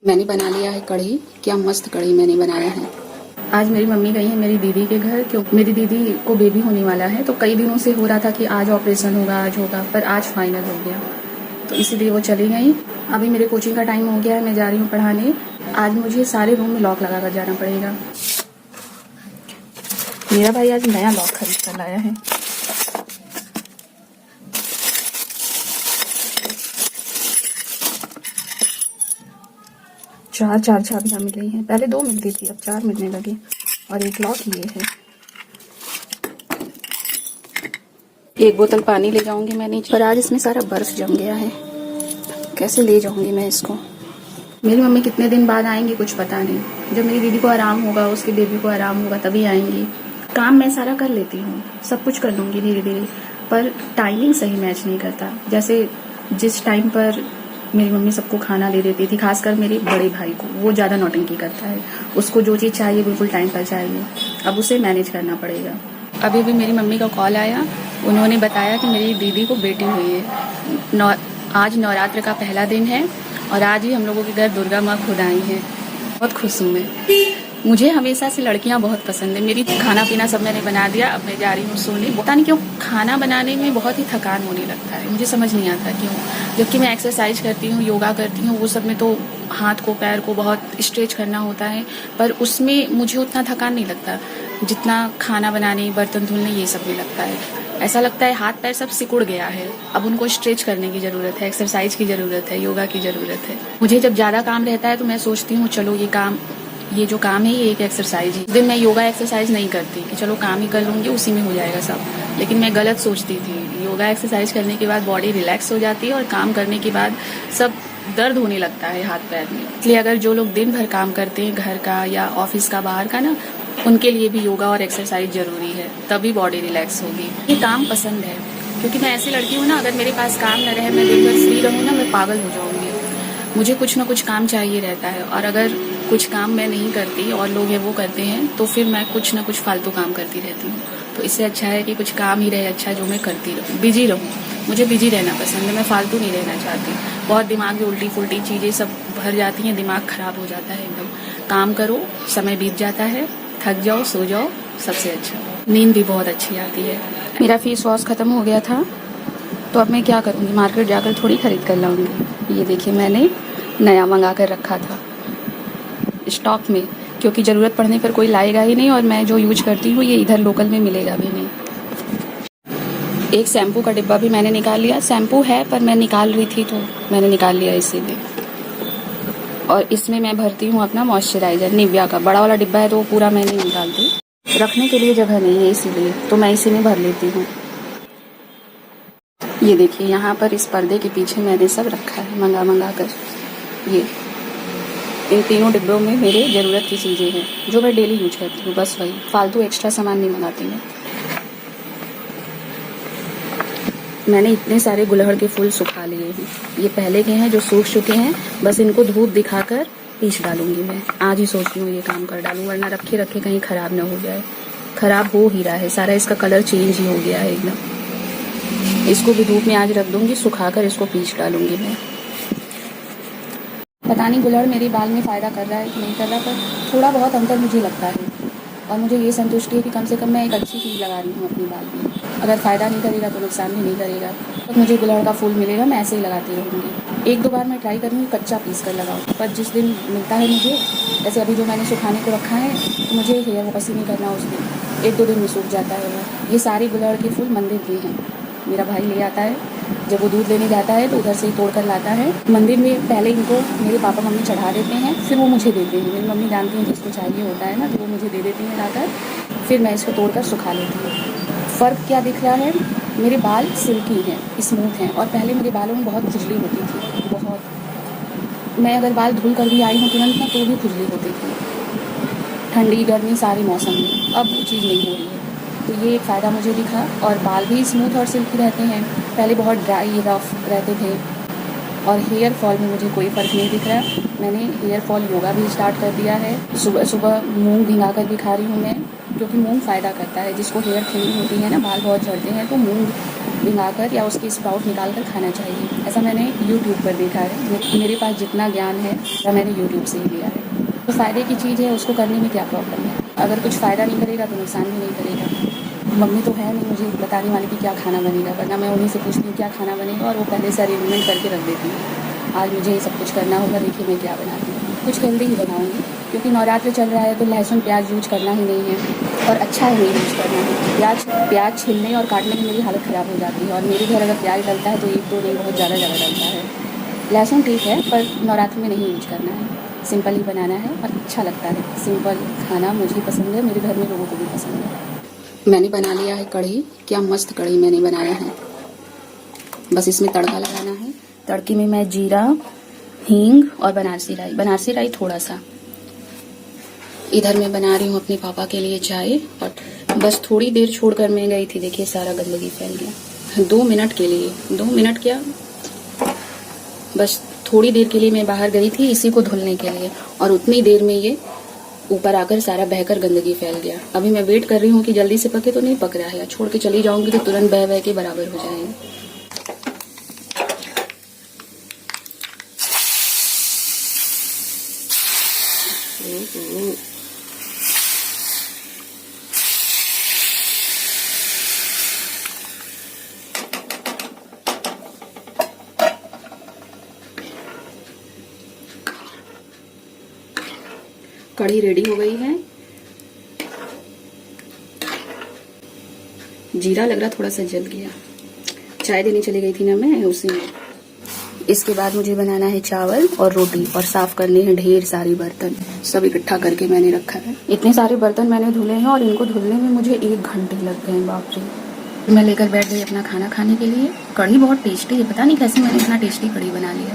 मैंने बना लिया है कढ़ी। क्या मस्त कढ़ी मैंने बनाया है। आज मेरी मम्मी गई है मेरी दीदी के घर, क्योंकि मेरी दीदी को बेबी होने वाला है। तो कई दिनों से हो रहा था कि आज ऑपरेशन होगा, आज होगा, पर आज फाइनल हो गया, तो इसीलिए वो चली गई। अभी मेरे कोचिंग का टाइम हो गया है, मैं जा रही हूँ पढ़ाने। आज मुझे सारे रूम में लॉक लगा कर जाना पड़ेगा। मेरा भाई आज नया लॉक खरीद कर लाया है। चार चाबियाँ मिल गई हैं। पहले 2 मिलती थी, अब 4 मिलने लगी। और एक लॉक ये है। एक बोतल पानी ले जाऊंगी मैं नीचे, पर आज इसमें सारा बर्फ जम गया है। कैसे ले जाऊंगी मैं इसको। मेरी मम्मी कितने दिन बाद आएंगी कुछ पता नहीं। जब मेरी दीदी को आराम होगा, उसके बेबी को आराम होगा, तभी आएंगी। काम मैं सारा कर लेती हूँ, सब कुछ कर लूंगी धीरे धीरे, पर टाइमिंग सही मैच नहीं करता। जैसे जिस टाइम पर मेरी मम्मी सबको खाना दे देती थी, खासकर मेरे बड़े भाई को, वो ज़्यादा नौटंकी करता है। उसको जो चीज़ चाहिए बिल्कुल टाइम पर चाहिए। अब उसे मैनेज करना पड़ेगा। अभी भी मेरी मम्मी का कॉल आया, उन्होंने बताया कि मेरी दीदी को बेटी हुई है। आज नवरात्र का पहला दिन है और आज ही हम लोगों के घर दुर्गा माँ खुद आई हैं। बहुत खुश हूँ मैं। मुझे हमेशा से लड़कियां बहुत पसंद है। मेरी खाना पीना सब मैंने बना दिया, अब मैं जा रही हूँ सोने। पता नहीं क्यों खाना बनाने में बहुत ही थकान होने लगता है, मुझे समझ नहीं आता क्यों। जबकि मैं एक्सरसाइज करती हूँ, योगा करती हूँ, वो सब में तो हाथ को पैर को बहुत स्ट्रेच करना होता है, पर उसमें मुझे उतना थकान नहीं लगता जितना खाना बनाने, बर्तन धुलने, ये सब में लगता है। ऐसा लगता है हाथ पैर सब सिकुड़ गया है। अब उनको स्ट्रेच करने की ज़रूरत है, एक्सरसाइज की ज़रूरत है, योगा की ज़रूरत है। मुझे जब ज़्यादा काम रहता है तो मैं सोचती हूँ चलो ये जो काम है ये एक एक्सरसाइज है। उस दिन मैं योगा एक्सरसाइज नहीं करती कि चलो काम ही कर लूँगी, उसी में हो जाएगा सब। लेकिन मैं गलत सोचती थी। योगा एक्सरसाइज करने के बाद बॉडी रिलैक्स हो जाती है और काम करने के बाद सब दर्द होने लगता है हाथ पैर में। इसलिए अगर जो लोग दिन भर काम करते हैं, घर का या ऑफिस का, बाहर का ना, उनके लिए भी योगा और एक्सरसाइज जरूरी है, तभी बॉडी रिलैक्स होगी। ये काम पसंद है क्योंकि मैं ऐसी लड़की हूँ ना, अगर मेरे पास काम न रहे, मैं दिन भर फ्री रहूँ ना, मैं पागल हो जाऊँगी। मुझे कुछ ना कुछ काम चाहिए रहता है, और अगर कुछ काम मैं नहीं करती और लोग हैं वो करते हैं, तो फिर मैं कुछ ना कुछ फालतू काम करती रहती हूँ। तो इससे अच्छा है कि कुछ काम ही रहे, अच्छा जो मैं करती रहूँ, बिजी रहूँ। मुझे बिजी रहना पसंद है, मैं फालतू नहीं रहना चाहती। बहुत दिमाग में उल्टी फुल्टी चीज़ें सब भर जाती हैं, दिमाग खराब हो जाता है एकदम। काम करो, समय बीत जाता है, थक जाओ, सो जाओ, सबसे अच्छा। नींद भी बहुत अच्छी आती है। मेरा फेस वॉश ख़त्म हो गया था, तो अब मैं क्या करूँगी, मार्केट जाकर थोड़ी खरीद कर लाऊंगी। ये देखिए मैंने नया मंगा कर रखा था स्टॉक में, क्योंकि ज़रूरत पड़ने पर कोई लाएगा ही नहीं, और मैं जो यूज करती हूँ ये इधर लोकल में मिलेगा भी नहीं। एक शैम्पू का डिब्बा भी मैंने निकाल लिया। शैम्पू है पर मैं निकाल रही थी तो मैंने निकाल लिया इसीलिए। और इसमें मैं भरती हूँ अपना मॉइस्चराइज़र, निविया का बड़ा वाला डिब्बा है तो वो पूरा मैं नहीं निकालती, रखने के लिए जगह नहीं है इसीलिए, तो मैं इसी में भर लेती हूँ। ये देखिए यहाँ पर इस पर्दे के पीछे मैंने सब रखा है मंगा कर। ये इन तीनों डिब्बों में मेरे ज़रूरत की चीज़ें हैं जो मैं डेली यूज करती हूँ, बस वही। फालतू एक्स्ट्रा सामान नहीं मंगाती मैं। मैंने इतने सारे गुलहड़ के फूल सुखा लिए हैं। ये पहले के हैं जो सूख चुके हैं, बस इनको धूप दिखाकर पीस डालूंगी मैं। आज ही सोच रही हूँ ये काम कर डालूँ, वरना रखे रखे कहीं ख़राब ना हो जाए। ख़राब हो ही रहा है सारा, इसका कलर चेंज ही हो गया है एकदम। इसको भी धूप में आज रख दूंगी, सुखाकर इसको पीस डालूंगी मैं। पता नहीं गुलहड़ मेरे बाल में फ़ायदा कर रहा है कि नहीं कर रहा, पर थोड़ा बहुत अंतर मुझे लगता है। और मुझे ये संतुष्टि है कि कम से कम मैं एक अच्छी चीज़ लगा रही हूँ अपने बाल में। अगर फ़ायदा नहीं करेगा तो नुकसान भी नहीं करेगा, तो मुझे गुलहड़ का फूल मिलेगा, मैं ऐसे ही लगाती रहूँगी। 1-2 बार मैं ट्राई करूँगी कच्चा पीस कर लगाऊँ, पर जिस दिन मिलता है मुझे, जैसे अभी जो मैंने सुखाने को रखा है, तो मुझे हेयर वॉश ही नहीं करना उस दिन, 1-2 दिन में सूख जाता है वो। ये सारे गुलहड़ के फूल मंदिर के हैं, मेरा भाई ले आता है। जब वो दूध लेने जाता है तो उधर से ही तोड़ कर लाता है। मंदिर में पहले इनको मेरे पापा मम्मी चढ़ा देते हैं, फिर वो मुझे देते हैं। मेरी मम्मी जानती हैं जिसको चाहिए होता है ना, तो वो मुझे दे देती हैं लाकर, फिर मैं इसको तोड़कर सुखा लेती हूँ। फ़र्क क्या दिख रहा है, मेरे बाल सिल्की हैं, स्मूथ हैं, और पहले मेरे बालों में बहुत खुजली होती थी, बहुत। मैं अगर बाल धुल कर भी आई हूँ तुरंत ना, तो भी खुजली होती थी, ठंडी गर्मी सारे मौसम में। अब वो चीज़ नहीं हो रही है, तो ये एक फ़ायदा मुझे दिखा। और बाल भी स्मूथ और सिल्की रहते हैं। पहले बहुत ड्राई रफ रहते थे। और हेयर फॉल में मुझे कोई फ़र्क नहीं दिख रहा। मैंने हेयर फॉल योगा भी स्टार्ट कर दिया है। सुबह सुबह मूंग भिगा कर भी खा रही हूँ मैं, क्योंकि मूंग फ़ायदा करता है। जिसको हेयर थिनिंग होती है ना, बाल बहुत झड़ते हैं, तो मूंग भिंगाकर या उसकी स्प्राउट निकाल कर खाना चाहिए। ऐसा मैंने यूट्यूब पर देखा है। मेरे पास जितना ज्ञान है वह मैंने यूट्यूब से ही लिया है। तो फ़ायदे की चीज़ है, उसको करने में क्या प्रॉब्लम है। अगर कुछ फ़ायदा नहीं करेगा तो नुकसान भी नहीं करेगा। मम्मी तो है नहीं मुझे बताने वाली कि क्या खाना बनेगा, वरना मैं उन्हीं से पूछती हूँ क्या खाना बनेगा और वो पहले से अरेंजमेंट करके रख देती हैं। आज मुझे ये सब कुछ करना होगा, देखिए मैं क्या बनाती हूँ। कुछ हेल्दी ही बनाऊँगी क्योंकि नवरात्र चल रहा है तो लहसुन प्याज यूज करना ही नहीं है और अच्छा है नहीं यूज करना है। प्याज छीलने और काटने में मेरी हालत ख़राब हो जाती है और मेरे घर अगर प्याज डलता है तो एक दो नहीं बहुत ज़्यादा डलता है। लहसुन ठीक है पर नवरात्र में नहीं यूज करना है, सिंपल ही बनाना है और अच्छा लगता है। सिंपल खाना मुझे पसंद है, मेरे घर में लोगों को भी पसंद है। मैंने बना लिया है कढ़ी। क्या मस्त कढ़ी मैंने बनाया है। बस इसमें तड़का लगाना है। तड़के में मैं जीरा, हींग और बनारसी राई थोड़ा सा। इधर मैं बना रही हूँ अपने पापा के लिए चाय और बस थोड़ी देर छोड़कर मैं गई थी, देखिए सारा गंदगी फैल गया। 2 मिनट के लिए, 2 मिनट क्या, बस थोड़ी देर के लिए मैं बाहर गई थी इसी को धुलने के लिए और उतनी देर में ये ऊपर आकर सारा बहकर गंदगी फैल गया। अभी मैं वेट कर रही हूँ कि जल्दी से पके, तो नहीं पक रहा है। छोड़ के चली जाऊंगी तो तुरंत बह बह के बराबर हो जाएंगे। कढ़ी रेडी हो गई है। जीरा लग रहा थोड़ा सा जल गया, चाय देने चली गई थी ना मैं उसी में। इसके बाद मुझे बनाना है चावल और रोटी और साफ करने हैं ढेर सारे बर्तन। सब इकट्ठा करके मैंने रखा है। इतने सारे बर्तन मैंने धुले हैं और इनको धुलने में मुझे 1 घंटे लग गए। बाप रे। मैं लेकर बैठ गई अपना खाना खाने के लिए। कढ़ी बहुत टेस्टी है, पता नहीं कैसे मैंने इतना टेस्टी कढ़ी बना लिया।